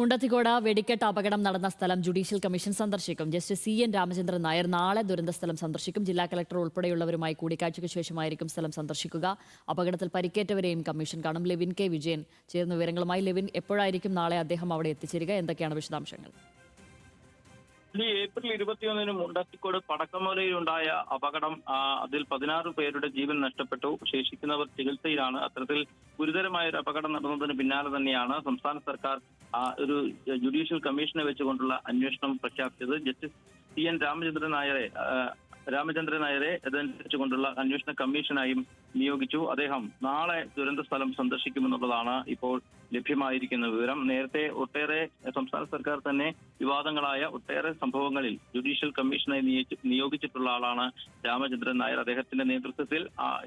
മുണ്ടത്തിക്കോട് വെടിക്കെട്ട് അപകടം നടന്ന സ്ഥലം ജുഡീഷ്യൽ കമ്മീഷൻ സന്ദർശിക്കും. ജസ്റ്റിസ് CN രാമചന്ദ്രൻ നായർ നാളെ ദുരന്ത സ്ഥലം സന്ദർശിക്കും. ജില്ലാ കളക്ടർ ഉൾപ്പെടെയുള്ളവരുമായി കൂടിക്കാഴ്ചയ്ക്ക് ശേഷമായിരിക്കും സ്ഥലം സന്ദർശിക്കുക. അപകടത്തിൽ പരിക്കേറ്റവരെയും കമ്മീഷൻ കാണും. ലെവിൻ കെ വിജയൻ ചേർന്ന വിവരങ്ങളുമായി. ലെവിൻ, എപ്പോഴായിരിക്കും നാളെ അദ്ദേഹം അവിടെ എത്തിച്ചേരുക? എന്തൊക്കെയാണ് വിശദാംശങ്ങൾ? ഏപ്രിൽ 21 മുണ്ടത്തിക്കോട് പടക്കമലയിലുണ്ടായ അപകടം, അതിൽ 16 പേരുടെ ജീവൻ നഷ്ടപ്പെട്ടു. ശേഷിക്കുന്നവർ ചികിത്സയിലാണ്. അത്തരത്തിൽ ഗുരുതരമായ ഒരു അപകടം നടന്നതിന് പിന്നാലെ തന്നെയാണ് സംസ്ഥാന സർക്കാർ ഒരു ജുഡീഷ്യൽ കമ്മീഷനെ വെച്ചുകൊണ്ടുള്ള അന്വേഷണം പ്രഖ്യാപിച്ചത്. ജസ്റ്റിസ് CN രാമചന്ദ്രൻ നായരെ ഇതനുസരിച്ചുകൊണ്ടുള്ള അന്വേഷണ കമ്മീഷനായും നിയോഗിച്ചു. അദ്ദേഹം നാളെ ദുരന്ത സ്ഥലം സന്ദർശിക്കുമെന്നുള്ളതാണ് ഇപ്പോൾ ലഭ്യമായിരിക്കുന്ന വിവരം. നേരത്തെ ഒട്ടേറെ സംസ്ഥാന സർക്കാർ തന്നെ വിവാദങ്ങളായ ഒട്ടേറെ സംഭവങ്ങളിൽ ജുഡീഷ്യൽ കമ്മീഷനായി നിയോഗിച്ചിട്ടുള്ള ആളാണ് രാമചന്ദ്രൻ നായർ. അദ്ദേഹത്തിന്റെ നേതൃത്വത്തിൽ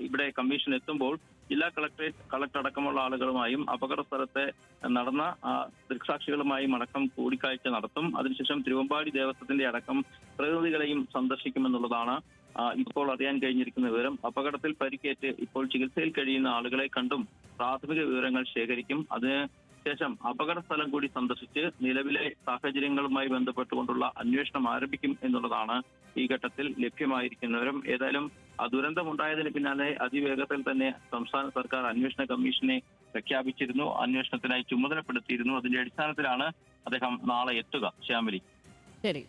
ഇവിടെ കമ്മീഷൻ എത്തുമ്പോൾ ജില്ലാ കളക്ടർ അടക്കമുള്ള ആളുകളുമായും അപകട സ്ഥലത്തെ നടന്ന ദൃക്സാക്ഷികളുമായും അടക്കം കൂടിക്കാഴ്ച നടത്തും. അതിനുശേഷം തിരുവമ്പാടി ദേവസ്വത്തിന്റെ അടക്കം പ്രതിനിധികളെയും സന്ദർശിക്കുമെന്നുള്ളതാണ് ഇപ്പോൾ അറിയാൻ കഴിഞ്ഞിരിക്കുന്ന വിവരം. അപകടത്തിൽ പരിക്കേറ്റ് ഇപ്പോൾ ചികിത്സയിൽ കഴിയുന്ന ആളുകളെ കണ്ടും പ്രാഥമിക വിവരങ്ങൾ ശേഖരിക്കും. അതിനുശേഷം അപകട സ്ഥലം കൂടി സന്ദർശിച്ച് നിലവിലെ സാഹചര്യങ്ങളുമായി ബന്ധപ്പെട്ടുകൊണ്ടുള്ള അന്വേഷണം ആരംഭിക്കും എന്നുള്ളതാണ് ഈ ഘട്ടത്തിൽ ലഭ്യമായിരിക്കുന്ന വിവരം. ഏതായാലും ദുരന്തമുണ്ടായതിന് പിന്നാലെ അതിവേഗത്തിൽ തന്നെ സംസ്ഥാന സർക്കാർ അന്വേഷണ കമ്മീഷനെ പ്രഖ്യാപിച്ചിരുന്നു. അന്വേഷണത്തിനായി ചുമതലപ്പെടുത്തിയിരുന്നു. അതിന്റെ അടിസ്ഥാനത്തിലാണ് അദ്ദേഹം നാളെ എത്തുക. ശ്യാമിലി. ശരി.